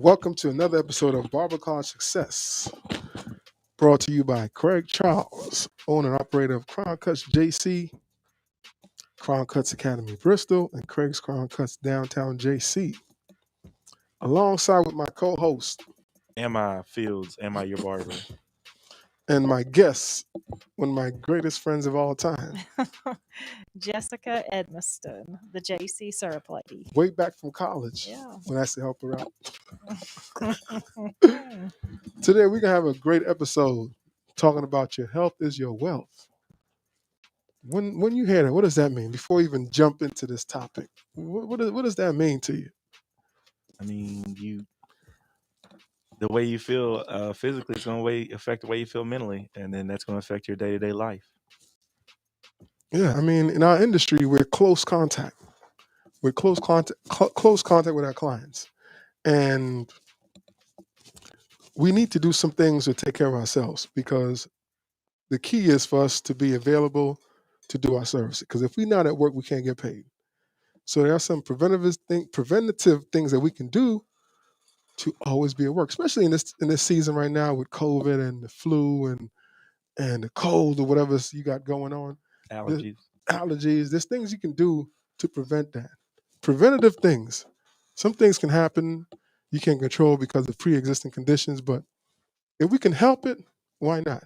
Welcome to another episode of Barber College Success, brought to you by Craig Charles, owner and operator of Crown Cuts JC, Crown Cuts Academy Bristol, and Craig's Crown Cuts Downtown JC. Alongside with my co-host Ammi Fields, am I your barber? and my guest, one of my greatest friends of all time, Jessica Edmisten, the JC syrup lady. way back from college Yeah. when I used to help her out. Today we're going to have a great episode talking about your health is your wealth. When you hear that, what does that mean? Before we even jump into this topic, what does that mean to you? I mean, the way you feel physically is going to affect the way you feel mentally, and then that's going to affect your day-to-day life. Yeah, I mean, in our industry, we're close contact. We're close contact with our clients, and we need to do some things to take care of ourselves because the key is for us to be available to do our service. Because if we're not at work, we can't get paid. So there are some preventative things that we can do to always be at work, especially in this season right now with COVID and the flu and the cold or whatever you got going on. Allergies. There's things you can do to prevent that. Preventative things. Some things can happen you can't control because of pre-existing conditions, but if we can help it, why not?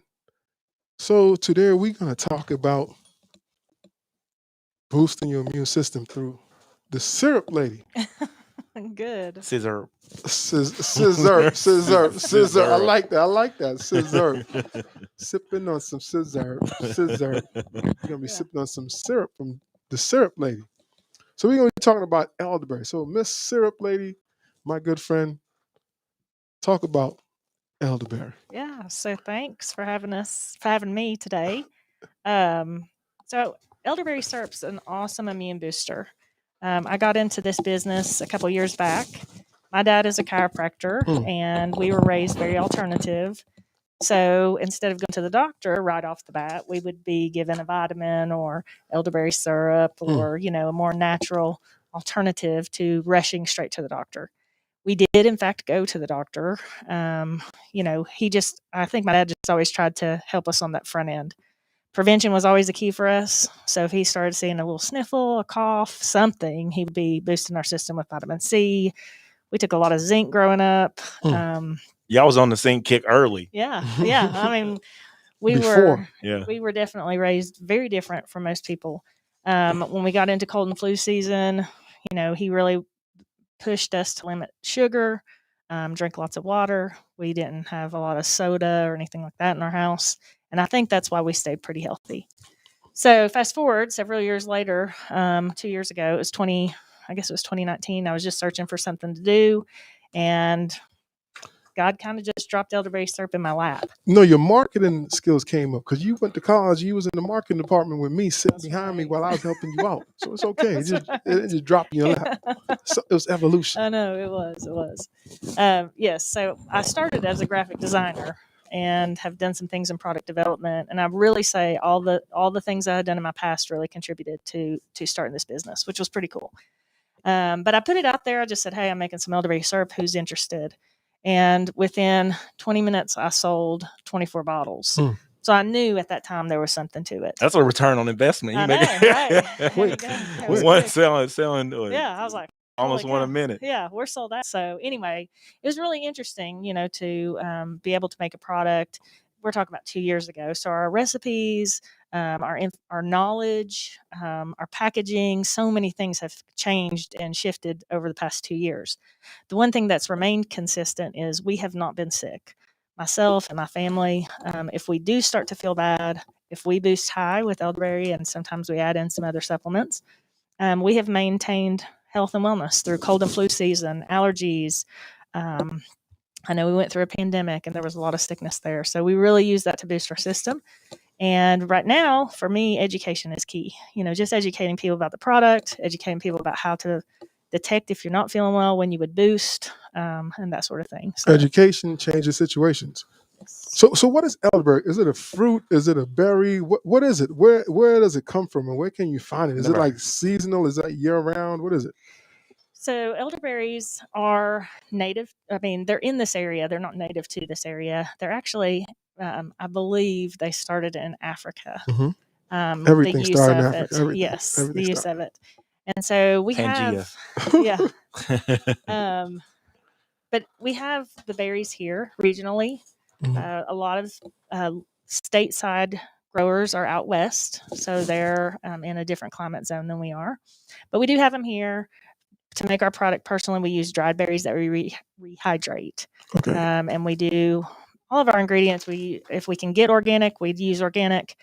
So today we're going to talk about boosting your immune system through the syrup lady. Good. Scissor. Scissor. I like that. Scissor. Sipping on some scissor. You're going to be sipping on some syrup from the syrup lady. So we're going to be talking about elderberry. So Miss Syrup Lady, my good friend, talk about elderberry. Yeah. So thanks for having me today. So elderberry syrup's an awesome immune booster. I got into this business a couple years back. My dad is a chiropractor, and we were raised very alternative. So instead of going to the doctor right off the bat, we would be given a vitamin or elderberry syrup or, a more natural alternative to rushing straight to the doctor. We did, in fact, go to the doctor. I think my dad just always tried to help us on that front end. Prevention was always a key for us. So if he started seeing a little sniffle, a cough, something, he would be boosting our system with vitamin C. We took a lot of zinc growing up. Y'all was on the zinc kick early. Yeah. I mean, we were definitely raised very different from most people. When we got into cold and flu season, he really pushed us to limit sugar, drink lots of water. We didn't have a lot of soda or anything like that in our house. And I think that's why we stayed pretty healthy. So fast forward several years later, 2 years ago, it was 2019. I was just searching for something to do. And God kind of just dropped elderberry syrup in my lap. No, your marketing skills came up because you went to college. You was in the marketing department with me, sitting behind me while I was helping you out. So it's okay. It just dropped in your lap. So it was evolution. I know it was. Yes. So I started as a graphic designer and have done some things in product development. And I really say all the things I had done in my past really contributed to starting this business, which was pretty cool. But I put it out there. I just said, hey, I'm making some elderberry syrup. Who's interested? And within 20 minutes, I sold 24 bottles. So I knew at that time there was something to it. That's a return on investment. Right? One selling. Yeah, I was like, almost won a minute. Yeah, we're sold out. So anyway, it was really interesting, to be able to make a product. We're talking about 2 years ago. So our recipes, our knowledge, our packaging, so many things have changed and shifted over the past 2 years. The one thing that's remained consistent is we have not been sick. Myself and my family, if we do start to feel bad, if we boost high with elderberry and sometimes we add in some other supplements, we have maintained health and wellness through cold and flu season, allergies. I know we went through a pandemic and there was a lot of sickness there. So we really use that to boost our system. And right now, for me, education is key. Just educating people about the product, educating people about how to detect if you're not feeling well, when you would boost, and that sort of thing. So, education changes situations. So what is elderberry? Is it a fruit? Is it a berry? What is it? Where does it come from and where can you find it? Is it like seasonal? Is that year round? What is it? So elderberries are native. I mean, they're in this area. They're not native to this area. They're actually, I believe, they started in Africa. Hmm. The Everything use started in of Africa. it, Everything. yes, the Everything use started. of it, and so we Pangea. have, yeah, but we have the berries here regionally. Mhm. A lot of stateside growers are out west, so they're in a different climate zone than we are. But we do have them here. To make our product personally, we use dried berries that we rehydrate, Okay. and we do all of our ingredients. If we can get organic, we'd use organic.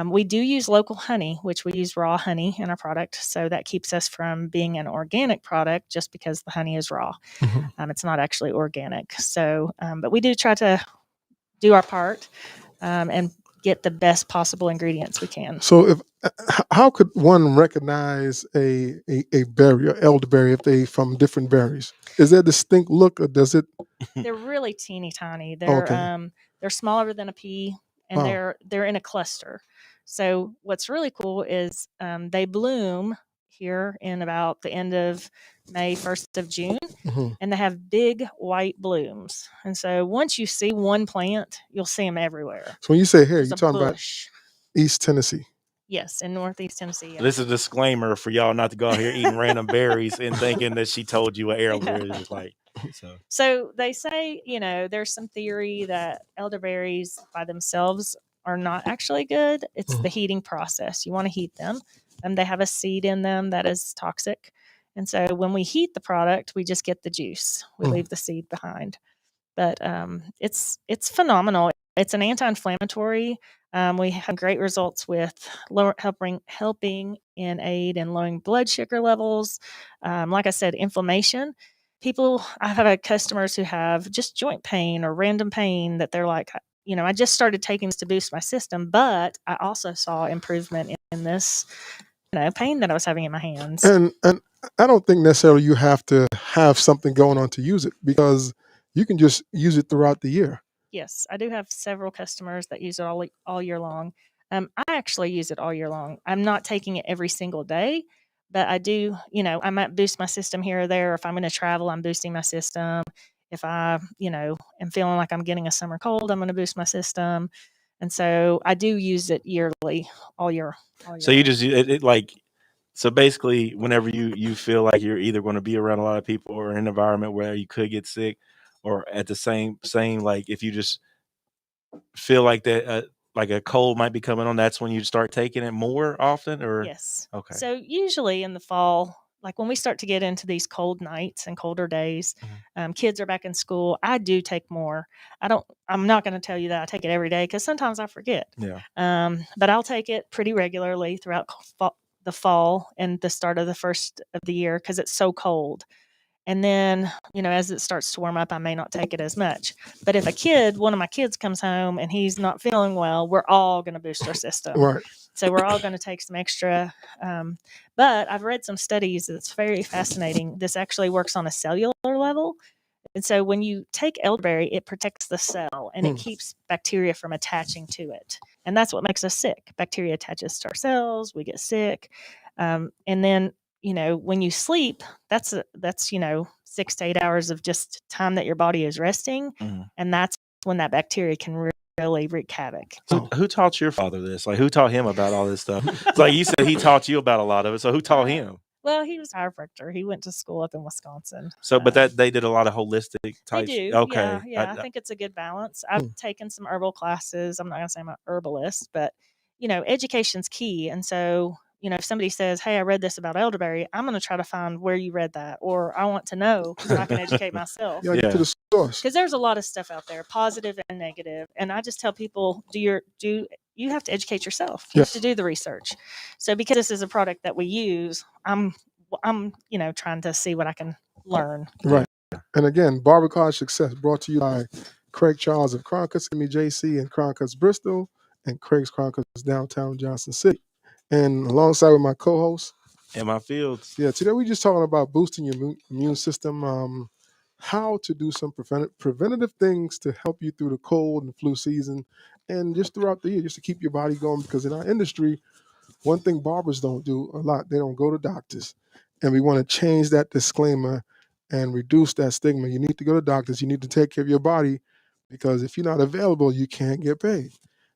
We do use local honey, which we use raw honey in our product, so that keeps us from being an organic product just because the honey is raw. Mhm. It's not actually organic. So, but we do try to do our part and get the best possible ingredients we can. So, if how could one recognize a berry or elderberry if they from different berries? Is there a distinct look, or does it? They're really teeny tiny. Okay. They're smaller than a pea, and Wow. they're in a cluster. So what's really cool is they bloom here in about the end of May, 1st of June, Hmm. and they have big white blooms. And so once you see one plant, you'll see them everywhere. So when you say here, There's you're a talking about bush. East Tennessee. Yes, in Northeast Tennessee. Yeah. This is a disclaimer for y'all not to go out here eating random berries and thinking that she told you what elderberry is like. So So they say, there's some theory that elderberries by themselves are not actually good. It's the heating process. You want to heat them, and they have a seed in them that is toxic. And so when we heat the product, we just get the juice. We Mm. leave the seed behind. But it's phenomenal. It's an anti-inflammatory. We have great results with helping in aid in lowering blood sugar levels. Like I said, inflammation. I've had customers who have just joint pain or random pain that they're like, I just started taking this to boost my system, but I also saw improvement in this, pain that I was having in my hands. And I don't think necessarily you have to have something going on to use it, because you can just use it throughout the year. Yes, I do have several customers that use it all year long. I actually use it all year long. I'm not taking it every single day, but I do. I might boost my system here or there. If I'm going to travel, I'm boosting my system. If I, am feeling like I'm getting a summer cold, I'm going to boost my system. And so I do use it yearly, all year. So you just like, so basically, whenever you feel like you're either going to be around a lot of people or in an environment where you could get sick, or at the same like if you just feel like that like a cold might be coming on, that's when you start taking it more often, or Yes. okay. So usually in the fall, like when we start to get into these cold nights and colder days, kids are back in school. I do take more. I'm not going to tell you that I take it every day because sometimes I forget. Yeah. But I'll take it pretty regularly throughout the fall and the start of the first of the year because it's so cold. And then, as it starts to warm up, I may not take it as much. But if one of my kids comes home and he's not feeling well, we're all going to boost our system. Right. So we're all going to take some extra. But I've read some studies that's very fascinating. This actually works on a cellular level. And so when you take elderberry, it protects the cell and it keeps bacteria from attaching to it. And that's what makes us sick. Bacteria attaches to our cells, we get sick. And then, when you sleep, that's 6 to 8 hours of just time that your body is resting. And that's when that bacteria can really wreak havoc. Who taught your father this? Like, who taught him about all this stuff? It's like you said, he taught you about a lot of it. So who taught him? Well, he was a chiropractor. He went to school up in Wisconsin. So, but that they did a lot of holistic They types. do. Okay. Yeah. I think it's a good balance. I've taken some herbal classes. I'm not going to say I'm an herbalist, but, education's key. And so, if somebody says, hey, I read this about elderberry, I'm going to try to find where you read that, or I want to know so I can educate myself. Yeah, get to the source. Because there's a lot of stuff out there, positive and negative. And I just tell people, you have to educate yourself. You have to do the research. So because this is a product that we use, I'm trying to see what I can learn. Right. And again, Barber College Success brought to you by Craig Charles of Cronkite's, Emmy JC and Cronkite's Bristol, and Craig's Cronkite's downtown Johnson City. And alongside with my co-host, Ammi Fields. Yeah, today we're just talking about boosting your immune system, how to do some preventative things to help you through the cold and flu season, and just throughout the year, just to keep your body going. Because in our industry, one thing barbers don't do a lot, they don't go to doctors. And we want to change that disclaimer and reduce that stigma. You need to go to doctors. You need to take care of your body, because if you're not available, you can't get paid.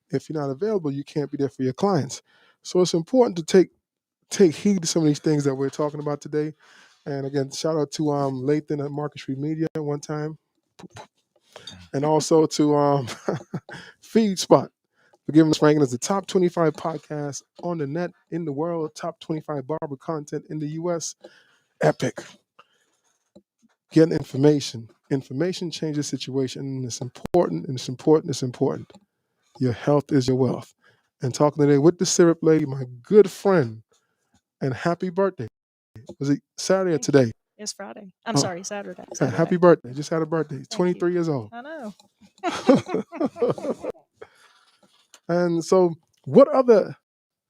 If you're not available, you can't be there for your clients. So it's important to take heed to some of these things that we're talking about today. And again, shout out to Lathan at Market Street Media at one time, and also to Feed Spot for giving us ranking as the top 25 podcast on the net in the world, top 25 barber content in the U.S. Epic. Getting information. Information changes situation, and it's important, and it's important, it's important. Your health is your wealth. And talking today with the syrup lady, my good friend, and happy birthday. Was it Saturday or Thank you. today? It's Friday. I'm Huh. sorry, Saturday. Happy birthday. Just had a birthday. Thank 23 years old. I know. And so what other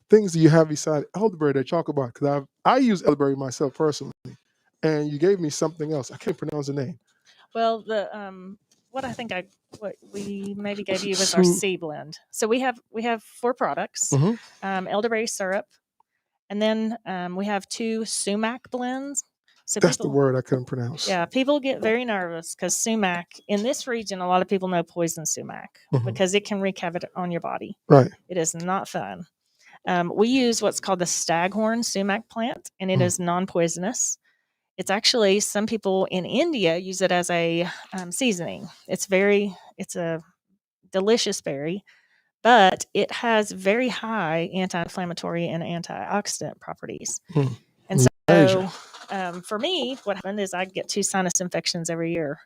things do you have beside elderberry that you talk about? Because I use elderberry myself personally. And you gave me something else. I can't pronounce the name. Well, what we maybe gave you was our C blend. So we have 4 products: elderberry syrup, and then we have 2 sumac blends. So that's the word I couldn't pronounce. Yeah, people get very nervous because sumac in this region, a lot of people know poison sumac because it can wreak havoc on your body. Right. It is not fun. We use what's called the staghorn sumac plant, and it is non-poisonous. It's actually, some people in India use it as a seasoning. It's a delicious berry, but it has very high anti-inflammatory and antioxidant properties. And so for me, what happened is I get 2 sinus infections every year.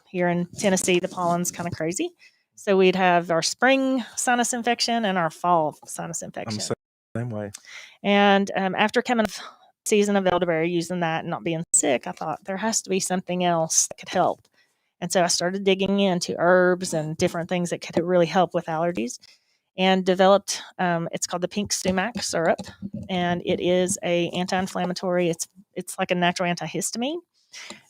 Here in Tennessee, the pollen's kind of crazy. So we'd have our spring sinus infection and our fall sinus infection. I'm the same way. And after coming season of elderberry, using that and not being sick, I thought there has to be something else that could help. And so I started digging into herbs and different things that could really help with allergies, and developed, it's called the pink sumac syrup, and it is a anti-inflammatory. It's like a natural antihistamine.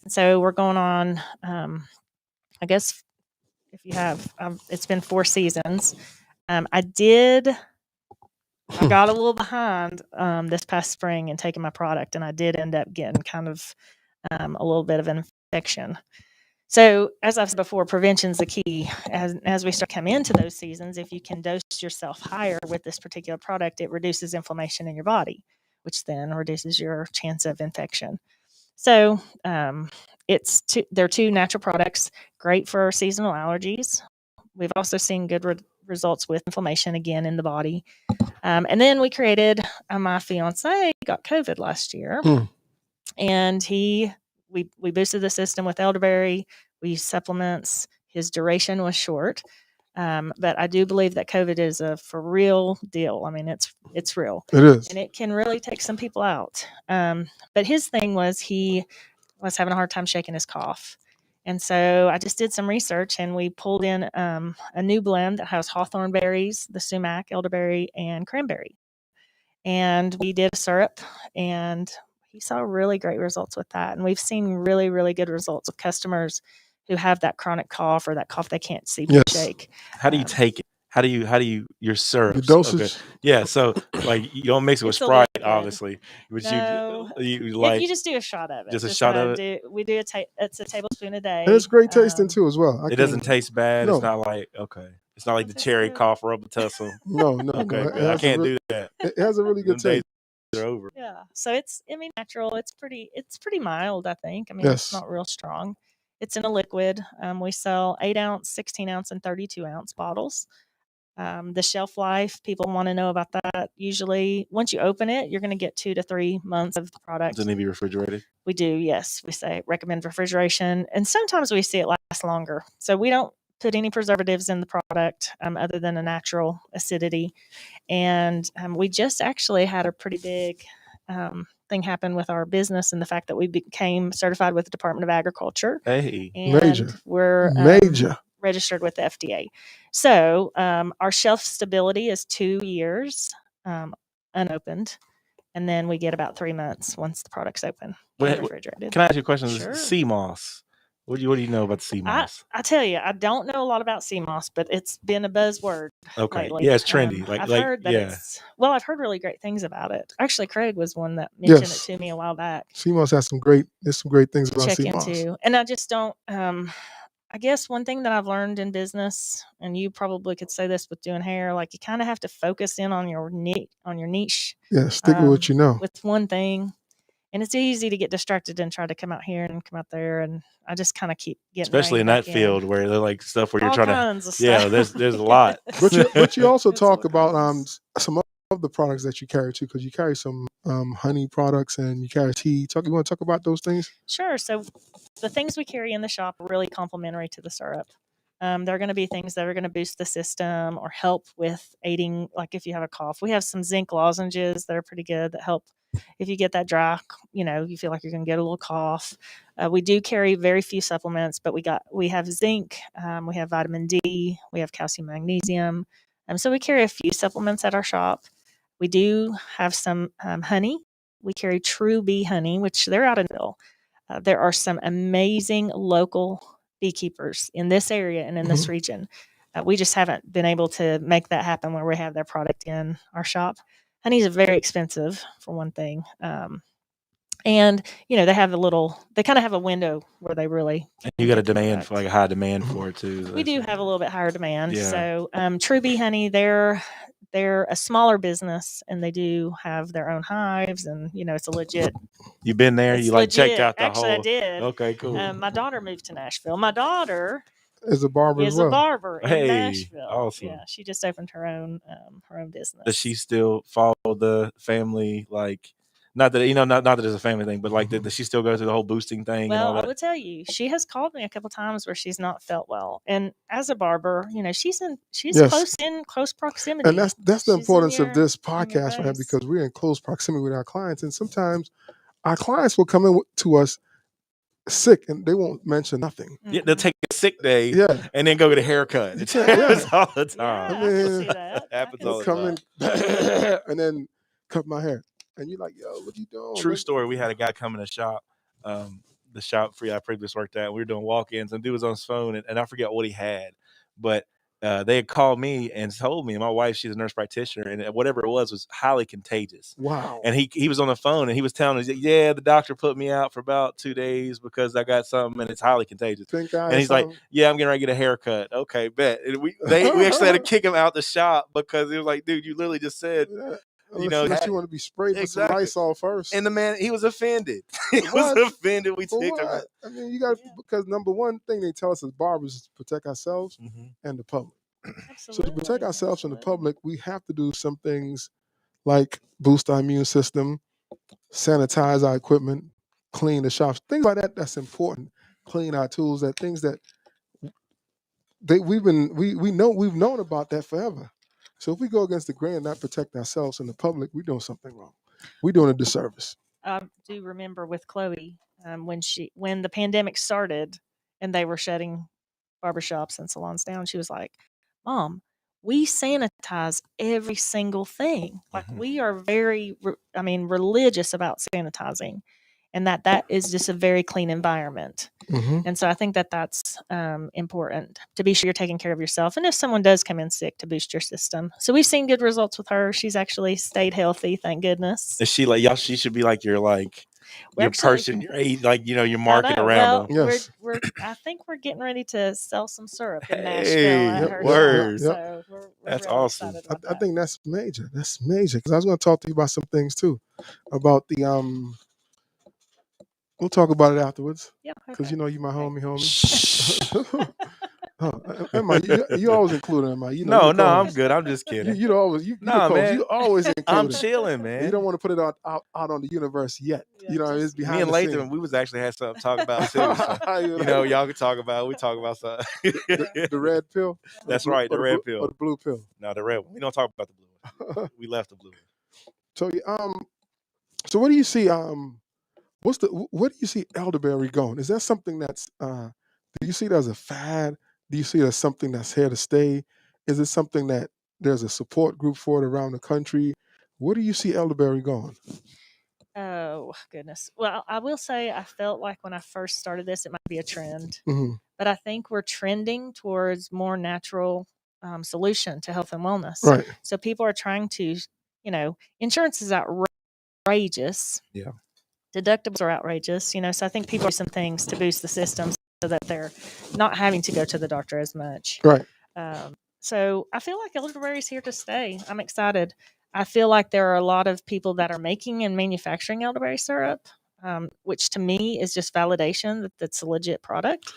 And so we're going on, I guess if you have, it's been 4 seasons. I got a little behind this past spring in taking my product, and I did end up getting kind of a little bit of an infection. So, as I've said before, prevention is the key. As we start coming into those seasons, if you can dose yourself higher with this particular product, it reduces inflammation in your body, which then reduces your chance of infection. So, they're 2 natural products, great for seasonal allergies. We've also seen good results with inflammation again in the body. And then we created, my fiance got COVID last year, and we boosted the system with elderberry. We used supplements. His duration was short, but I do believe that COVID is a for real deal. I mean, it's real. It is, and it can really take some people out. But his thing was he was having a hard time shaking his cough. And so I just did some research, and we pulled in a new blend that has hawthorn berries, the sumac, elderberry, and cranberry. And we did a syrup, and he saw really great results with that. And we've seen really, really good results with customers who have that chronic cough or that cough they can't see shake. How do you take it? How do you your syrups? The dosage. Okay. Yeah, so like you don't mix it with It's a Sprite, liquid. obviously. But No. you like You just do a shot of it. just a shot of it? We do it's a tablespoon a day. And it's great tasting too as well. It doesn't taste bad. No. It's not like it's not like the Tastes cherry good. cough Robitussin. No, Okay, no. good. I can't do that. It has a really good Them days taste. are over. Yeah. So it's natural. It's pretty mild, I think. I mean, it's not real strong. It's in a liquid. We sell 8-ounce, 16-ounce, and 32-ounce bottles. The shelf life, people want to know about that. Usually, once you open it, you're going to get 2 to 3 months of the product. Doesn't it be refrigerated? We do, yes. We say recommend refrigeration, and sometimes we see it last longer. So we don't put any preservatives in the product other than a natural acidity. And we just actually had a pretty big thing happen with our business, and the fact that we became certified with the Department of Agriculture. Hey, and we're major. Registered with the FDA. So our shelf stability is 2 years unopened, and then we get about 3 months once the product's open and refrigerated. Can I ask you a question? Sure. Sea moss. What do you know about the sea moss? I tell you, I don't know a lot about sea moss, but it's been a buzzword Okay, lately. yeah, it's trendy. I've heard that yeah. I've heard really great things about it. Actually, Craig was one that mentioned Yes. it to me a while back. CMOS has there's some great things To about check CMOS. into, and I just don't. I guess one thing that I've learned in business, and you probably could say this with doing hair, like you kind of have to focus in on your niche. Yeah, stick with what you know. With one thing. And it's easy to get distracted and try to come out here and come out there. And I just kind of keep getting Especially in reined that back field where they're like stuff where you're all trying kinds of to, yeah, stuff. there's a lot. But you also It's talk all about kinds. some of the products that you carry too, because you carry some honey products and you carry tea. You want to talk about those things? Sure. So the things we carry in the shop are really complementary to the syrup. They're going to be things that are going to boost the system or help with aiding, like if you have a cough. We have some zinc lozenges that are pretty good that help if you get that dry, you feel like you're going to get a little cough. We do carry very few supplements, but we have zinc, we have vitamin D, we have calcium, magnesium. So we carry a few supplements at our shop. We do have some honey. We carry True Bee honey, which they're out in Mill. There are some amazing local beekeepers in this area and in this region. We just haven't been able to make that happen where we have their product in our shop. Honey's very expensive for one thing. And they kind of have a window where they really. You got a demand for like a high demand for it too. We do have a little bit higher demand. Yeah. So True Bee Honey, they're a smaller business and they do have their own hives and it's a legit. You've been there? You like checked out the Actually, whole? I did. Okay, cool. My daughter moved to Nashville. My daughter Is a barber is as well. a barber in Hey, Nashville. awesome. Yeah, she just opened her own business. Does she still follow the family not that not that it's a family thing, but like does she still go through the whole boosting thing and all Well, I that? would tell you, she has called me a couple times where she's not felt well, and as a barber, she's Yes. close proximity, And that's the importance of this in your podcast, right? face. Because we're in close proximity with our clients, and sometimes our clients will come in to us sick, and they won't mention nothing. Yeah, they'll take a sick day, Yeah. and then go get a haircut. It Yeah. happens all the Yeah, time. I I can mean, see that. Happens I all can the come time. in and then cut my hair, and you're like, "Yo, what you doing?" True story. We had a guy come in the shop, the shop I previously worked at. We were doing walk-ins, and dude was on his phone, and I forget what he had, but they had called me and told me, and my wife, she's a nurse practitioner, and whatever it was highly contagious. Wow. And he was on the phone, and he was telling us, yeah, the doctor put me out for about 2 days because I got something, and it's highly contagious. And he's like, yeah, I'm getting ready to get a haircut. Okay, bet. And we actually had to kick him out the shop because he was like, dude, you literally just said. Yeah. Unless you want to be sprayed with some Lysol first. And the man, he was offended. He was offended. We kicked him out. I mean, you got because number one thing they tell us as barbers is to protect ourselves and the public. Absolutely. So to protect ourselves and the public, we have to do some things like boost our immune system, sanitize our equipment, clean the shops, things like that. That's important. Clean our tools. That things that we've known about that forever. So if we go against the grain and not protect ourselves and the public, we're doing something wrong. We're doing a disservice. I do remember with Chloe when the pandemic started and they were shutting barbershops and salons down. She was like, "Mom, we sanitize every single thing. Like we are very, religious about sanitizing, and that is just a very clean environment." And so I think that's important to be sure you're taking care of yourself. And if someone does come in sick, to boost your system. So we've seen good results with her. She's actually stayed healthy, thank goodness. Is she like y'all? She should be like your person, your market around them. Yes. I think we're getting ready to sell some syrup in Hey, Nashville at her word. shop. So we're That's really awesome. excited about I think that's major. That's major because I was going to talk to you about some things too, about the We'll talk about it afterwards. Yeah, because you my homie. Emma, you always include Emma. No, I'm good. I'm just kidding. You always man. You always include. I'm chilling, man. You don't want to put it out on the universe yet. Yeah, it's behind. Me and Latham, we was actually had something to talk about too. So, y'all can talk about. We talk about something. the red pill. That's right, the red pill or the blue pill. No, the red one. We don't talk about the blue one. We left the blue one. So what do you see? Where do you see elderberry going? Is that something that's do you see it as a fad? Do you see it as something that's here to stay? Is it something that there's a support group for it around the country? Where do you see elderberry going? Oh, goodness. Well, I will say I felt like when I first started this, it might be a trend, but I think we're trending towards more natural solution to health and wellness. Right. So people are trying to, insurance is outrageous. Yeah. Deductibles are outrageous, so I think people do some things to boost the system so that they're not having to go to the doctor as much. Right. So I feel like elderberry is here to stay. I'm excited. I feel like there are a lot of people that are making and manufacturing elderberry syrup, which to me is just validation that that's a legit product.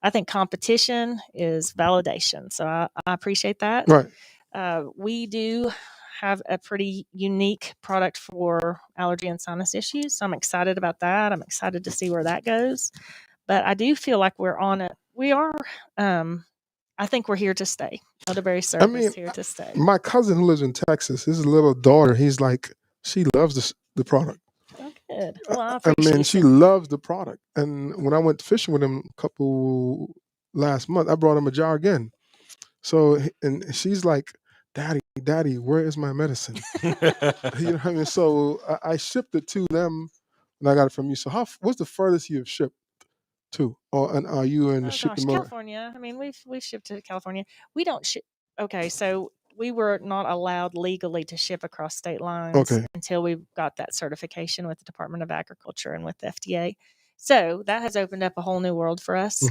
I think competition is validation. So I appreciate that. Right. We do have a pretty unique product for allergy and sinus issues. So I'm excited about that. I'm excited to see where that goes. But I do feel like I think we're here to stay. Elderberry syrup is here to stay. My cousin who lives in Texas, his little daughter, she loves the product. Oh, good. Well, I appreciate she it. loves the product. And when I went fishing with him last month, I brought him a jar again. So, and she's like, Daddy, where is my medicine? You know what I mean? So I shipped it to them, and I got it from you. So what's the furthest you've shipped to? And are you in the shipping mode? California. I mean, we've shipped to California. We don't ship. Okay, so we were not allowed legally to ship across state lines until we got that certification with the Department of Agriculture and with the FDA. So that has opened up a whole new world for us.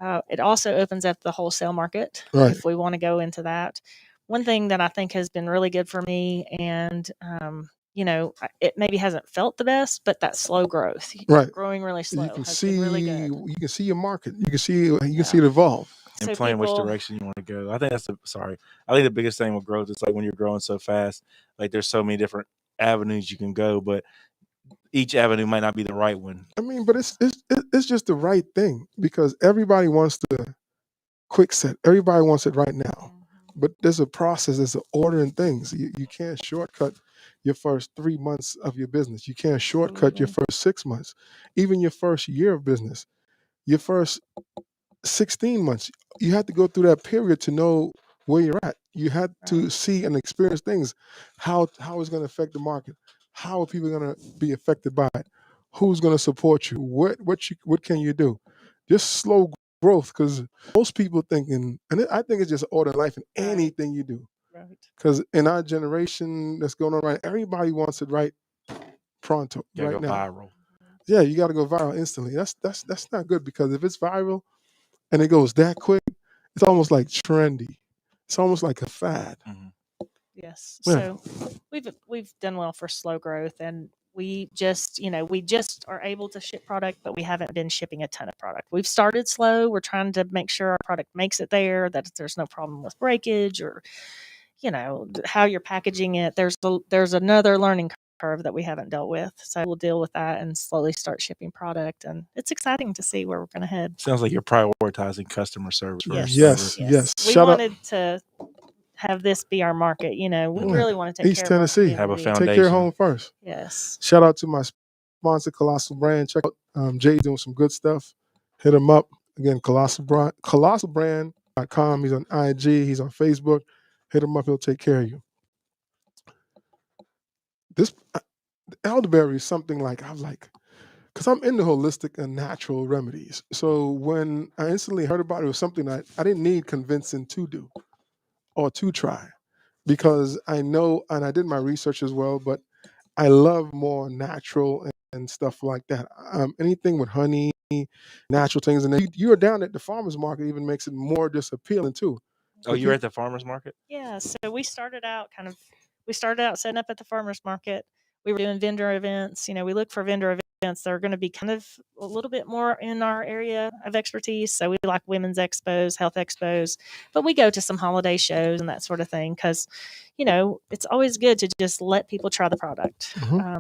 It also opens up the wholesale market if we want to go into that. One thing that I think has been really good for me, and it maybe hasn't felt the best, but that slow growth, growing really slow, you can has see been really good. You can see your market. You can see it evolve. And So plan which direction you want to go. I think I think the biggest thing with growth is like when you're growing so fast, like there's so many different avenues you can go, but each avenue might not be the right one. I mean, but it's just the right thing because everybody wants the quick set. Everybody wants it right now. But there's a process, there's an order in things. You can't shortcut your first 3 months of your business. You can't shortcut your first 6 months, even your first year of business, your first 16 months. You have to go through that period to know where you're at. You had to see and experience things, how it's going to affect the market, how are people going to be affected by it, who's going to support you, what can you do. Just slow growth, because most people thinking, and I think it's just order of life in anything you do. Because in our generation that's going on right, everybody wants it right pronto, right now. Viral. Yeah, you got to go viral instantly. That's not good, because if it's viral and it goes that quick, it's almost like trendy. It's almost like a fad. Yes. So we've done well for slow growth, and we just are able to ship product, but we haven't been shipping a ton of product. We've started slow. We're trying to make sure our product makes it there, that there's no problem with breakage or, how you're packaging it. There's another learning curve that we haven't dealt with. So we'll deal with that and slowly start shipping product. And it's exciting to see where we're going to head. Sounds like you're prioritizing customer service. Yes. We wanted to have this be our market. We really want to take East care Tennessee. of our community. Have a foundation. Take care of home first. Yes. Shout out to my sponsor, Colossal Brand. Check out Jay's doing some good stuff. Hit him up. Again, colossalbrand.com. He's on IG. He's on Facebook. Hit him up. He'll take care of you. This elderberry is something because I'm into holistic and natural remedies. So when I instantly heard about it, was something that I didn't need convincing to do or to try, because I know, and I did my research as well, but I love more natural and stuff like that. Anything with honey, natural things. And then you're down at the farmer's market, even makes it more just appealing too. Oh, you were at the farmer's market? Yeah. So we started out setting up at the farmer's market. We were doing vendor events. We look for vendor events that are going to be kind of a little bit more in our area of expertise. So we like women's expos, health expos, but we go to some holiday shows and that sort of thing, because, it's always good to just let people try the product.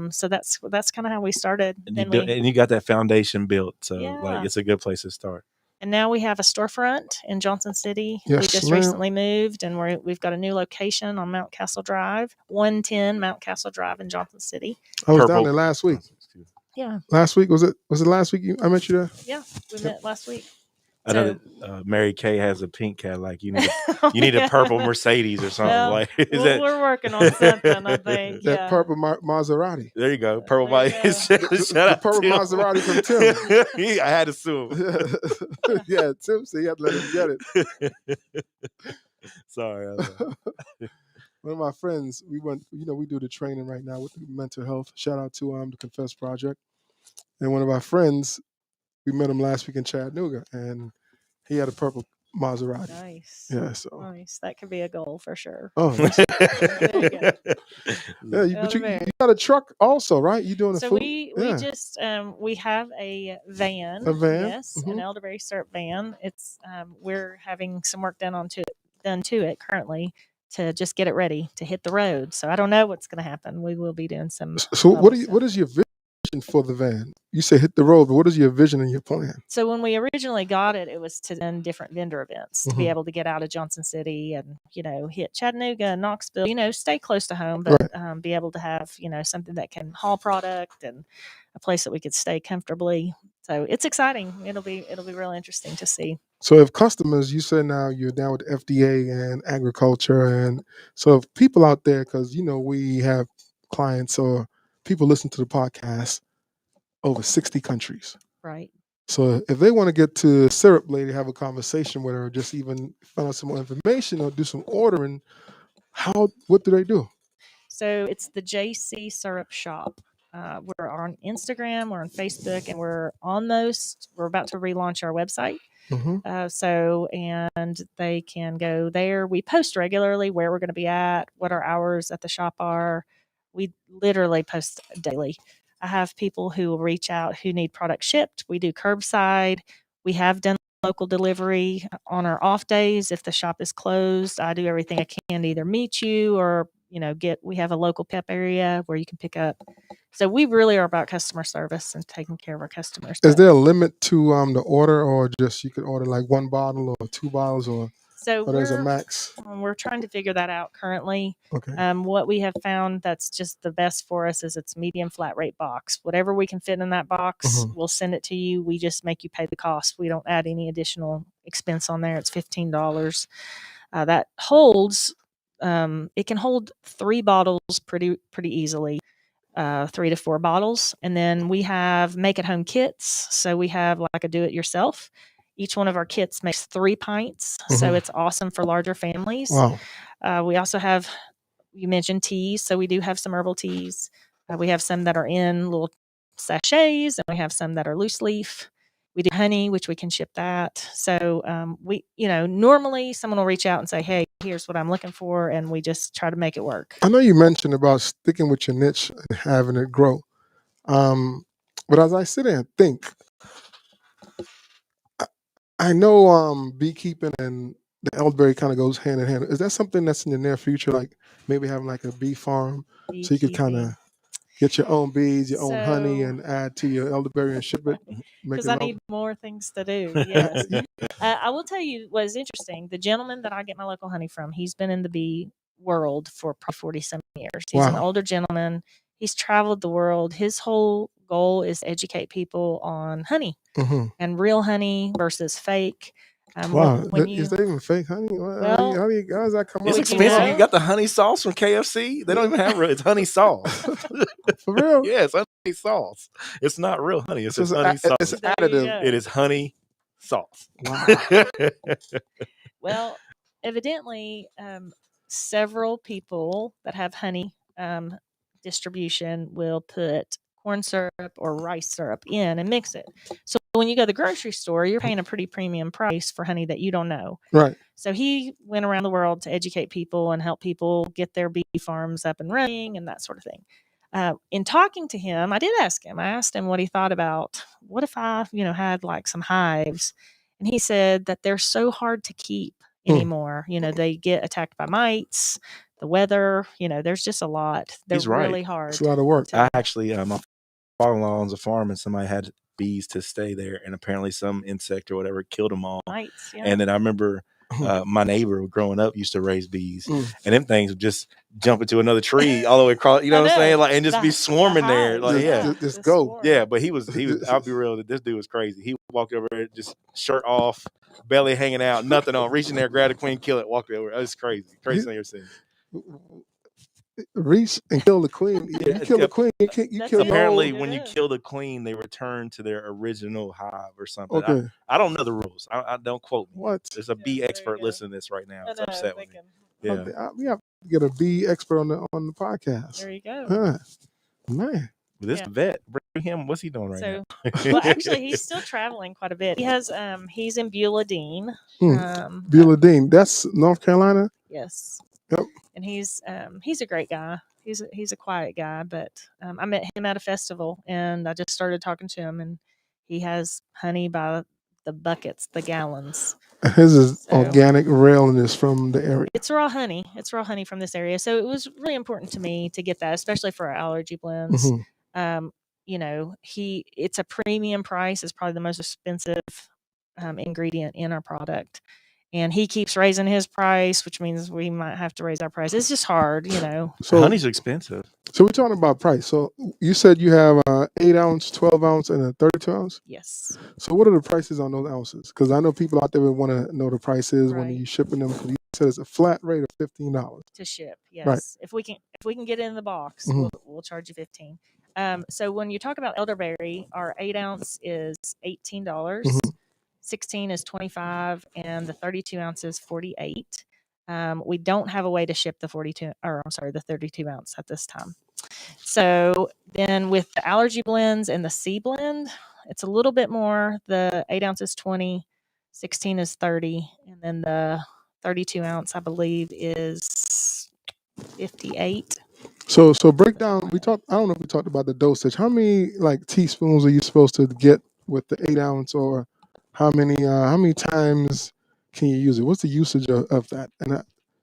So that's kind of how we started. And you got that foundation built. So it's a good place to start. And now we have a storefront in Johnson City. Yes, we just recently moved, and we've got a new location on Mount Castle Drive, 110 Mount Castle Drive in Johnson City. I was down there last week. Yeah. Last week, was it last week I met you there? Yeah, we met last week. I know So- that Mary Kay has a pink Cadillac. You need you Oh, need yeah. a purple Mercedes or something. Well, Like is well, that? we're working on something, I think. That Yeah. purple Maserati. There you go, purple There you bike. go. Shout The out purple Tim. Maserati from Tim. I had to sue him. Yeah, Tim said you had to let him get it. Sorry. One of my friends, we do the training right now with the mental health. Shout out to the Confess Project. And one of our friends, we met him last week in Chattanooga, and he had a purple Maserati. Nice. Yeah, so. Nice. That could be a goal for sure. Oh, that's, There you go. yeah, but you got a truck also, right? You doing So food? we Yeah. just we have a van. A van? Yes, Mhm. an elderberry syrup van. It's we're having some work done to it currently to just get it ready to hit the road. So I don't know what's going to happen. We will be doing some. So other stuff. what is your vision for the van? You say hit the road, but what is your vision and your plan? So when we originally got it, it was to then different vendor events to be Mhm. able to get out of Johnson City and hit Chattanooga, Knoxville, stay close to home, but be able to have something that can haul product and a place that we could stay comfortably. So it's exciting. It'll be real interesting to see. So if customers, you said now you're down with FDA and agriculture, and so if people out there, because we have clients or people listen to the podcast over 60 countries. Right. So if they want to get to Syrup Lady, have a conversation with her, or just even find out some more information or do some ordering, what do they do? So it's the JC Syrup Shop. We're on Instagram, we're on Facebook, and we're about to relaunch our website. Mm-hmm. And they can go there. We post regularly where we're going to be at, what our hours at the shop are. We literally post daily. I have people who will reach out who need product shipped. We do curbside. We have done local delivery on our off days. If the shop is closed, I do everything I can to either meet you or we have a local pickup area where you can pick up. So we really are about customer service and taking care of our customers. Is there a limit to the order, or just you could order like one bottle or 2 bottles, or there's a max? We're trying to figure that out currently. Okay. What we have found that's just the best for us is it's medium flat rate box. Whatever we can fit in that box, we'll send it to you. We just make you pay the cost. We don't add any additional expense on there. It's $15. That holds. It can hold 3 bottles pretty easily. 3 to 4 bottles. And then we have make at home kits. So we have like a do it yourself. Each one of our kits makes 3 pints. So it's awesome for larger families. Wow. We also have, you mentioned teas. So we do have some herbal teas. We have some that are in little sachets, and we have some that are loose leaf. We do honey, which we can ship that. So normally someone will reach out and say, hey, here's what I'm looking for. And we just try to make it work. I know you mentioned about sticking with your niche and having it grow. But as I sit there and think, I know beekeeping and the elderberry kind of goes hand in hand. Is that something that's in the near future, like maybe having like a bee farm so you could kind of get your own bees, your own honey, and add to your elderberry and ship it? Because I need more things to do. Yes. I will tell you what is interesting. The gentleman that I get my local honey from, he's been in the bee world for probably 40-some years. He's an older gentleman. He's traveled the world. His whole goal is to educate people on honey and real honey versus fake. Wow, is that even fake honey? How does that come It's out? expensive. You got the honey sauce from KFC. They don't even have real. It's honey sauce. For real? Yeah, it's honey sauce. It's not real honey. It's just honey sauce. It's additive. It is honey sauce. Wow. Well, evidently, several people that have honey distribution will put corn syrup or rice syrup in and mix it. So when you go to the grocery store, you're paying a pretty premium price for honey that you don't know. Right. So he went around the world to educate people and help people get their bee farms up and running and that sort of thing. In talking to him, I asked him what he thought about, what if I, had like some hives? And he said that they're so hard to keep anymore. They get attacked by mites, the weather, there's just a lot. They're really hard. It's a lot of work. I actually, my father-in-law owns a farm, and somebody had bees to stay there, and apparently some insect or whatever killed them all. Mites, yeah. And then I remember my neighbor growing up used to raise bees, Mm. and them things would just jump into another tree all the way across. You know what I'm saying? Like, and just be swarming there. Like, Just go. yeah. But he was. I'll be real. This dude was crazy. He walked over there, just shirt off, belly hanging out, nothing on, reaching there, grab the queen, kill it, walk over. It was crazy. Crazy thing I've ever seen. Reach and kill the queen. Yeah, You kill the queen. You kill the apparently, whole. when you kill the queen, they return to their original hive or something. Okay. I don't know the rules. I don't quote me. What? There's a bee expert listening to this right now. It's upset with me. Yeah. We have to get a bee expert on the podcast. There you go. Man. But this vet, bring him. What's he doing right now? Well, actually, he's still traveling quite a bit. He has he's in Beulah Dean. Beulah Dean. That's North Carolina. Yes. Yep. And he's a great guy. He's a quiet guy, but I met him at a festival, and I just started talking to him, and he has honey by the buckets, the gallons. His is organic railness from the area. It's raw honey. It's raw honey from this area. So it was really important to me to get that, especially for our allergy blends. Mm-hmm. You know, it's a premium price. It's probably the most expensive ingredient in our product. And he keeps raising his price, which means we might have to raise our price. It's just hard, you know. So honey's expensive. So we're talking about price. So you said you have 8 ounce, 12 ounce, and a 32 ounce? Yes. So what are the prices on those ounces? Because I know people out there would want to know the prices when you're shipping them. You said it's a flat rate of $15 to ship. Yes. Right. If we can get it in the box, we'll charge you $15. So when you talk about elderberry, our 8 ounce is $18. 16 is $25, and the 32 ounce is $48. We don't have a way to ship the 32 ounce at this time. So then with the allergy blends and the C blend, it's a little bit more. The 8 ounce is 20, 16 is 30, and then the 32 ounce, I believe, is 58. So break down. I don't know if we talked about the dosage. How many teaspoons are you supposed to get with the 8 ounce, or how many times can you use it? What's the usage of that?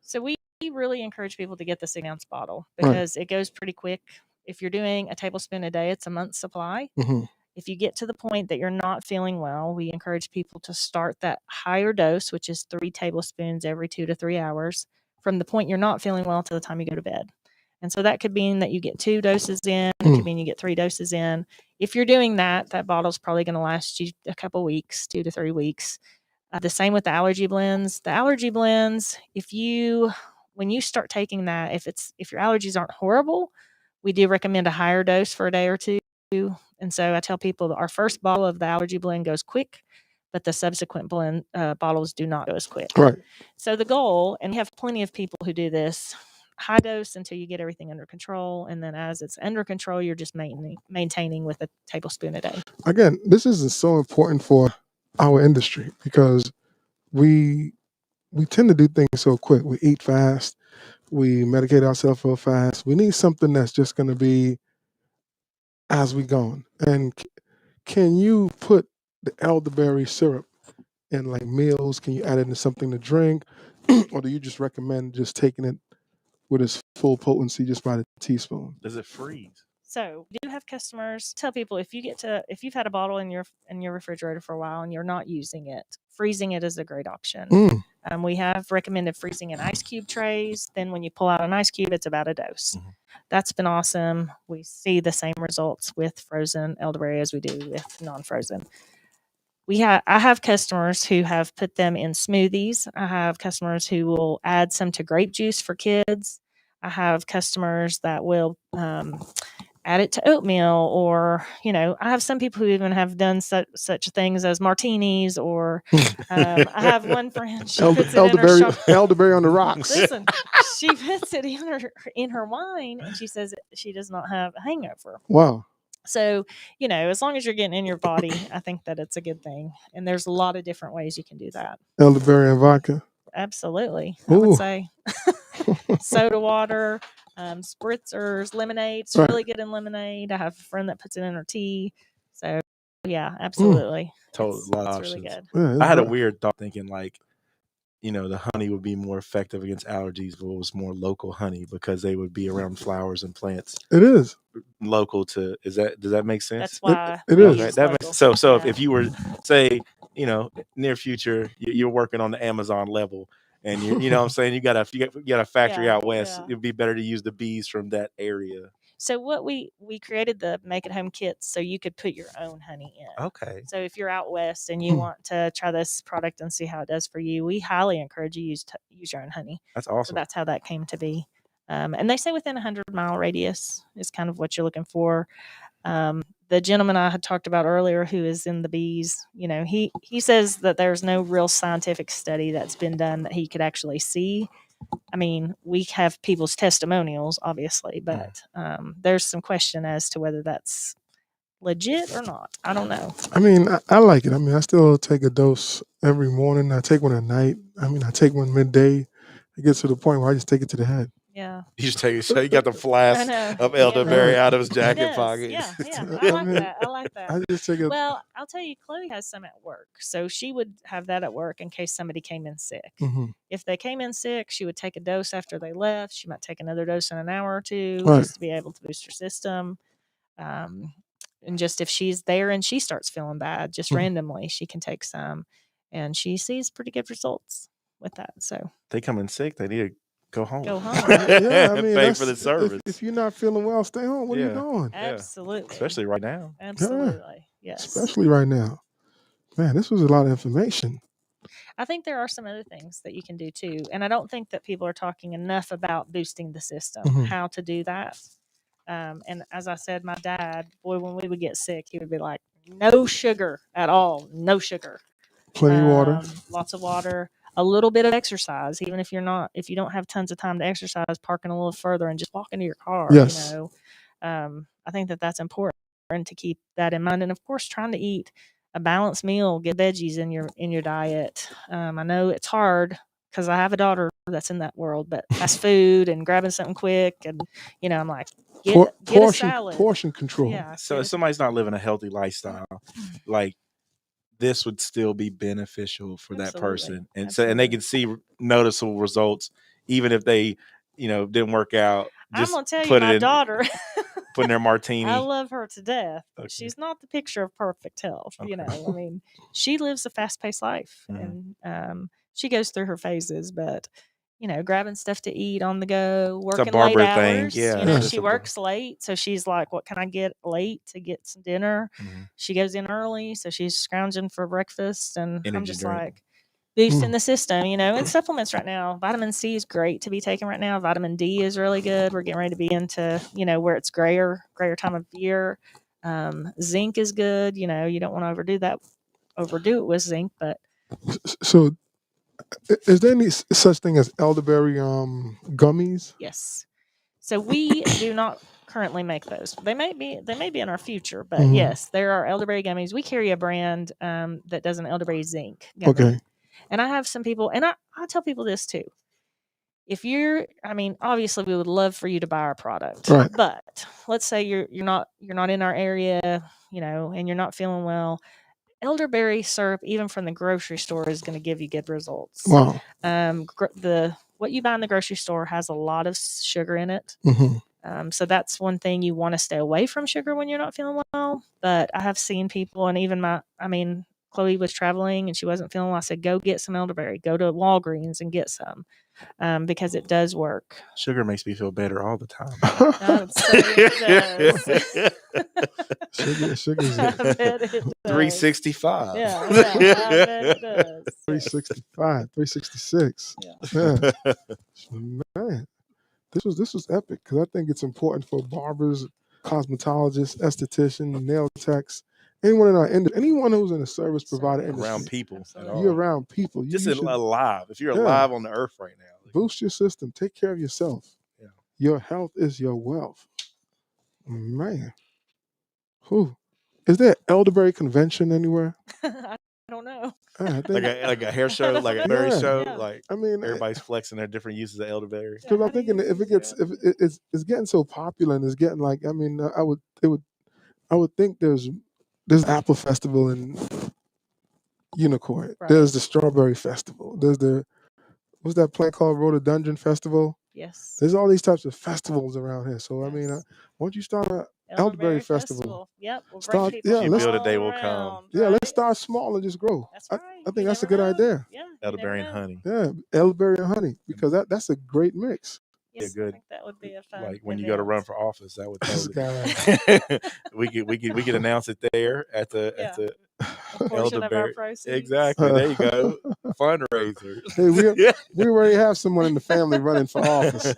So we really encourage people to get the 6 ounce bottle because it goes pretty quick. If you're doing a tablespoon a day, it's a month's supply. If you get to the point that you're not feeling well, we encourage people to start that higher dose, which is 3 tablespoons every 2 to 3 hours, from the point you're not feeling well to the time you go to bed. And so that could mean that you get 2 doses in. It could mean you get 3 doses in. If you're doing that, that bottle's probably going to last you a couple weeks, 2 to 3 weeks. The same with the allergy blends. The allergy blends, when you start taking that, if your allergies aren't horrible, we do recommend a higher dose for a day or two. And so I tell people that our first bottle of the allergy blend goes quick, but the subsequent blend bottles do not go as quick. Right. So the goal, and we have plenty of people who do this, high dose until you get everything under control, and then as it's under control, you're just maintaining with a tablespoon a day. Again, this is so important for our industry because we tend to do things so quick. We eat fast. We medicate ourselves real fast. We need something that's just going to be as we going. And can you put the elderberry syrup in meals? Can you add it into something to drink? Or do you just recommend just taking it with its full potency just by the teaspoon? Does it freeze? So we do have customers tell people if you've had a bottle in your refrigerator for a while and you're not using it, freezing it is a great option. We have recommended freezing in ice cube trays. Then when you pull out an ice cube, it's about a dose. That's been awesome. We see the same results with frozen elderberry as we do with non-frozen. I have customers who have put them in smoothies. I have customers who will add some to grape juice for kids. I have customers that will add it to oatmeal, or I have some people who even have done such things as martinis, or I have one friend, she puts it in her elderberry on the rocks. Listen, she puts it in her wine, and she says she does not have a hangover. Wow. So, as long as you're getting in your body, I think that it's a good thing. And there's a lot of different ways you can do that. Elderberry and vodka. Absolutely. I would say soda water, spritzers, lemonade. It's really good in lemonade. I have a friend that puts it in her tea. So yeah, absolutely. Total lot of really options. good. I had a weird thought thinking the honey would be more effective against allergies if it was more local honey because they would be around flowers and plants It is. local to. Does that make sense? That's why It we is. use That local. makes so Yeah. if you were say near future you're working on the Amazon level and you know what I'm saying you got a factory Yeah, out west, yeah. it'd be better to use the bees from that area. So what we created the make at home kits so you could put your own honey in. Okay. So if you're out west and you want to try this product and see how it does for you, we highly encourage you use your own honey. That's So awesome. that's how that came to be. And they say within a 100-mile radius is kind of what you're looking for. The gentleman I had talked about earlier who is in the bees, he says that there's no real scientific study that's been done that he could actually see. I mean, we have people's testimonials, obviously, but there's some question as to whether that's legit or not. I don't know. I mean, I like it. I mean, I still take a dose every morning. I take one at night. I mean, I take one midday. It gets to the point where I just take it to the head. Yeah. You just take it. So you got the I flask know. of elderberry Yeah. out of his He jacket does. pocket. Yeah. I I like mean, that. I like that. I just take it. Well, I'll tell you, Chloe has some at work. So she would have that at work in case somebody came in sick. Mm-hmm. If they came in sick, she would take a dose after they left. She might take another dose in an hour or two Right. just to be able to boost her system. And just if she's there and she starts feeling bad, just randomly, she can take some. And she sees pretty good results with that. So They come in sick, they need to go home. go home. Yeah, I mean, pay for the service. If you're not feeling well, stay home. What are you Yeah. doing? Absolutely. Especially right now. Absolutely. Yes. Especially right now. Man, this was a lot of information. I think there are some other things that you can do too. And I don't think that people are talking enough about boosting the system, how to do that. And as I said, my dad, boy, when we would get sick, he would be like, no sugar at all, no sugar. Plenty of water. Lots of water, a little bit of exercise, even if you don't have tons of time to exercise, parking a little further and just walking to your car. Yes. I think that's important to keep that in mind. And of course, trying to eat a balanced meal, get veggies in your diet. I know it's hard because I have a daughter that's in that world, but fast food and grabbing something quick, and I'm like, get a salad. Portion control. Yeah. So if somebody's not living a healthy lifestyle, like this would still be beneficial for that person, and so they can see noticeable results, even if they, didn't work out. Just I'm gonna tell you, my daughter, put in their martini. I love her to death. But Okay. she's not the picture of perfect health. Okay. I mean, she lives a fast-paced life, and she goes through her phases, but. Grabbing stuff to eat on the go, working it's a Barber late thing. hours. Yeah, She works late, so she's like, "What can I get late to get some dinner?" She goes in early, so she's scrounging for breakfast, and I'm just like boosting the system. And supplements right now. Vitamin C is great to be taken right now. Vitamin D is really good. We're getting ready to be into where it's grayer time of year. Zinc is good. You don't want to overdo it with zinc, but so. Is there any such thing as elderberry gummies? Yes. So we do not currently make those. They may be in our future, but yes, there are elderberry gummies. We carry a brand that does an elderberry zinc gummy. Okay. And I have some people, and I tell people this too. If obviously we would love for you to buy our product, right. But let's say you're not in our area, and you're not feeling well. Elderberry syrup, even from the grocery store, is going to give you good results. Wow. What you buy in the grocery store has a lot of sugar in it. So that's one thing you want to stay away from sugar when you're not feeling well. But I have seen people, and even Chloe was traveling and she wasn't feeling well. I said, go get some elderberry. Go to Walgreens and get some. Because it does work. Sugar makes me feel better all the time. Sugar's I bet it does. 365. Yeah, I bet it does. 365, 366. Yeah. Man, this was epic because I think it's important for barbers, cosmetologists, estheticians, nail techs, anyone in our industry, anyone who's in a service provider industry. Around people. You're around people. Just alive. If you're alive on the earth right now. Boost your system. Take care of yourself. Yeah. Your health is your wealth. Man. Whew. Is there an elderberry convention anywhere? I don't know. Like a hair show, like a berry show. Yeah. Like I mean, everybody's flexing their different uses of elderberry. Because I'm thinking if it's getting so popular and it's getting I would think there's Apple Festival in Unicorn. Right. There's the Strawberry Festival. There's the what's that plant called? Rhododendron Festival. Yes. There's all these types of festivals around here. So I mean, Yes. why don't you start a Elderberry elderberry festival? Yep. We'll bring Start, people yeah, from You let's build a all day will come. around, yeah, right? let's start small and just grow. That's I right. think You that's a never good know. idea. Yeah. You Elderberry and never know. honey. Yeah, elderberry and honey, because that's a great mix. Yeah, Yes, I good. think that would be a fun Like when you go to run event. for office, that would This totally. we could announce it there at the Yeah. A portion of our elderberry. proceeds. Exactly. There you go. Fundraiser. Hey, we already have someone in the family running for office.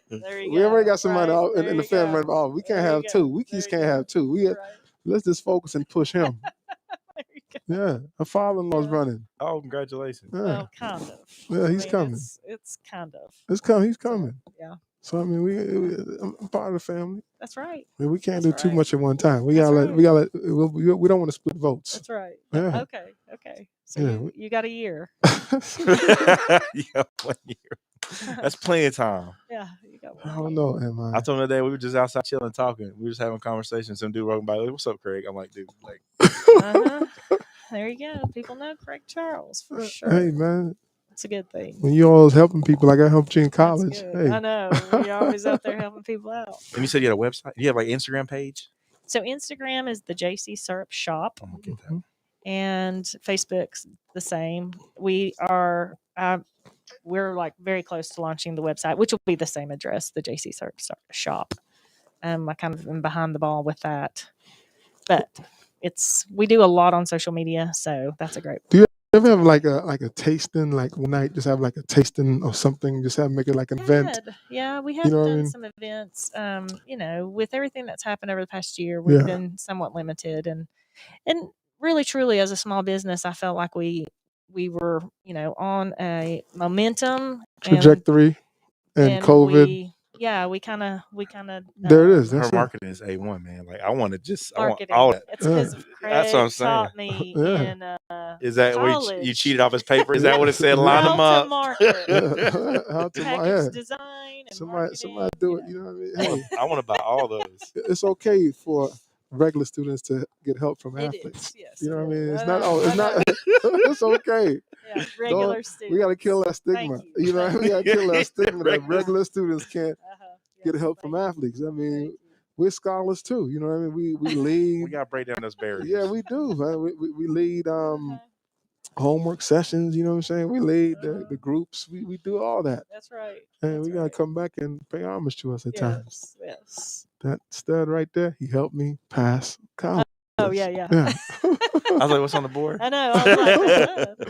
There you We go. already got somebody Right. in There the you family go. running for office. We can't There you have go. two. We There just you can't go. have two. Right. Let's just focus and push him. There you go. Yeah, her father-in-law's Yeah. running. Oh, congratulations. Yeah, Well, kind of. yeah, he's coming. It's kind of. It's coming. He's So, coming. yeah. So I mean, I'm part of the family. That's right. I mean, we can't That's do too right. much at one time. We That's gotta right. we don't want to split votes. That's right. Yeah. Okay. Okay. So Yeah. you got a year. Yeah, 1 year. That's plenty of time. Yeah, you got I one. don't know, am I I? told him the day we were just outside chilling, talking. We were just having a conversation. Some dude walking by, like, "What's up, Craig?" I'm like, "Dude, like, Uh-huh. There you go. People know Craig Charles for sure. Hey man, It's a good thing. when you always helping people, like I helped you in That's college. good. Hey, I know. You're always out there helping people out. And you said you had a website? You have like Instagram page? So Instagram is the JC Syrup Shop, I'm gonna get that. Mhm. and Facebook's the same. We're like very close to launching the website, which will be the same address, the JC Syrup Shop. I kind of am behind the ball with that, but we do a lot on social media, so that's a great. you ever have like a tasting, like one night, just have like a tasting or something, just have make it like an event? Yeah, we have You know what I done mean? some events. With everything that's happened over the past year, we've Yeah. been somewhat limited, and really, truly, as a small business, I felt like we were, on a momentum Trajectory and COVID. we kind of There it is. Her That's it. marketing is A1, man. Like I want marketing. all that. It's because That's what I'm Craig saying. taught me Yeah. in Is that where you college cheated off his paper? Is that what it said? Line them how to up. market, Yeah. How to package design, and somebody marketing. do it. You know what I mean? Hey, I want to buy all those. it's okay for regular students to get help from It athletes. is, yes. You know it what I mean? is. It's I not. know, Oh, it's I not. know. It's okay. Yeah, regular students. We got to kill that stigma. Thank you. You know, we got to kill that stigma that Regular- regular students can't get Yes, help from thank you. athletes. I Thank mean, you. we're scholars too. You know what I mean? We lead. We gotta break down those barriers. Yeah, we do. Man. We lead Uh-huh. homework sessions. You know what I'm saying? We lead Uh-huh. the groups. We do all that, That's right. and That's we gotta right. come back and pay homage to us at times. Yes. That stud right there, he helped me pass college. Oh yeah. Yeah. I was like, "What's on the board?" I know. I was like,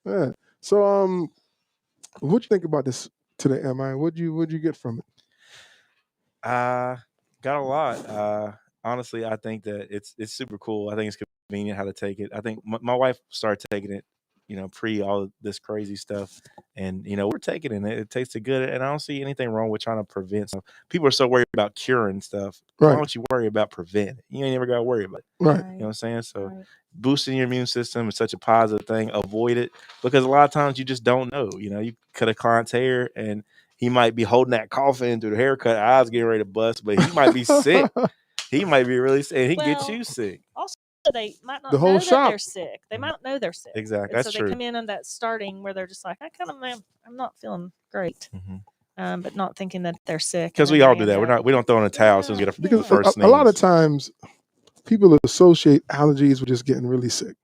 Yeah. So what'd you think about this today, Emma? What'd you get from it? Got a lot. Honestly, I think that it's super cool. I think it's convenient how to take it. I think my wife started taking it, pre all of this crazy stuff, and we're taking it. It tasted good, and I don't see anything wrong with trying to prevent stuff. People are so worried about curing stuff. Why Right. don't you worry about preventing? You ain't never got to worry about it. Right. You know what I'm saying? So right. boosting your immune system is such a positive thing. Avoid it because a lot of times you just don't know. You cut a client's hair and he might be holding that coffin through the haircut, eyes getting ready to bust, but he might be sick. He might be really sick, and he gets Well, you sick. Also, they might not The whole know that shop. they're sick. They might not know they're sick. Exactly. And That's so true. they come in on that starting where they're just like, I'm not feeling great, but not thinking that they're sick. Because we all do that. We don't throw in a towel as soon as we get Because first a lot of sneeze. times people associate allergies with just getting really sick.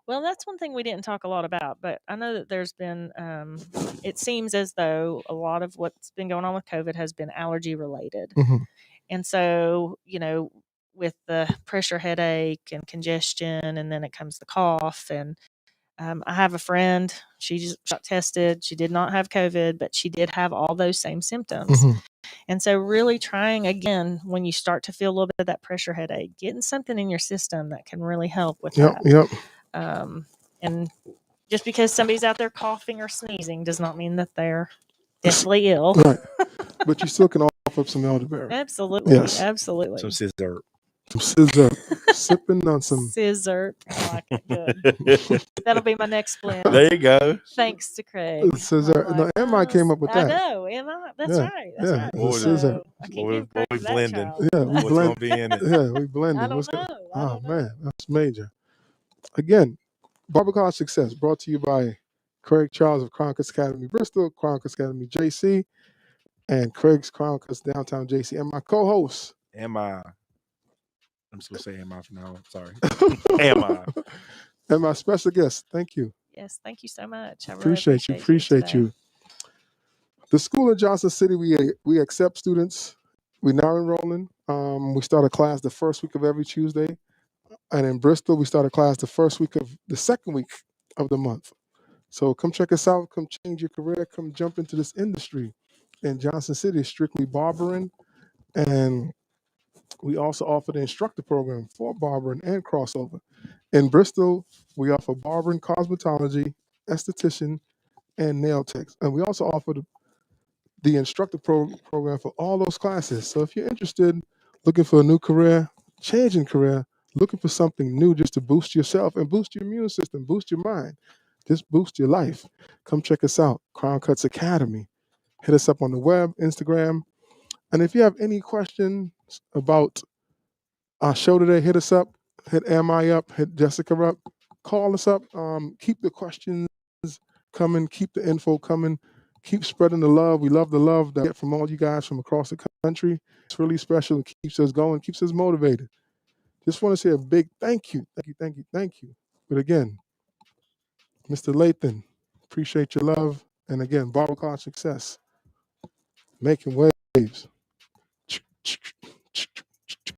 Well, that's one thing we didn't talk a lot about, but I know that there's been, it seems as though a lot of what's been going on with COVID has been allergy related. Mhm. And so, with the pressure headache and congestion, and then it comes the cough. And I have a friend, she just got tested. She did not have COVID, but she did have all those same symptoms. Mhm. And so really trying again, when you start to feel a little bit of that pressure headache, getting something in your system that can really help with that. Yep. And just because somebody's out there coughing or sneezing does not mean that they're deathly ill. Right. But you still can offer up some elderberry. Absolutely. Yes. Absolutely. Some scissor. Some scissor. Sipping on some. Scissor. I like it. Good. That'll be my next blend. There you go. Thanks to Craig. Scissor. I'm No, like, Emma came up with I that. know. Emma. That's Yeah, right. That's yeah, right. it's a scissor. So I can't What give we credit to that blending? child. Yeah, we What's blend. gonna be in it? Yeah, we blended. I don't What's know. go- I Oh don't know. man, that's major. Again, Barber College Success brought to you by Craig Charles of Crown Cuts Academy Bristol, Crown Cuts Academy JC, and Craig's Crown Cuts Downtown JC, and my co-host. I'm just gonna say am I for now. Sorry. Am I? And my special guest. Thank you. Yes, thank you so much. I really Appreciate you. Appreciate today. you. The school in Johnson City, we accept students. We're now enrolling. We start a class the first week of every Tuesday. And in Bristol, we start a class the second week of the month. So come check us out. Come change your career. Come jump into this industry. In Johnson City, it's strictly barbering. And we also offer the instructor program for barbering and crossover. In Bristol, we offer barbering, cosmetology, esthetician, and nail techs. And we also offer the instructor program for all those classes. So if you're interested, looking for a new career, changing career, looking for something new just to boost yourself and boost your immune system, boost your mind, just boost your life, come check us out, Crown Cuts Academy. Hit us up on the web, Instagram. And if you have any questions about our show today, hit us up, hit Ami up, hit Jessica up, call us up. Keep the questions coming, keep the info coming, keep spreading the love. We love the love that we get from all you guys from across the country. It's really special and keeps us going, keeps us motivated. Just want to say a big thank you. But again, Mr. Lathan, appreciate your love. And again, Barber College Success, making waves.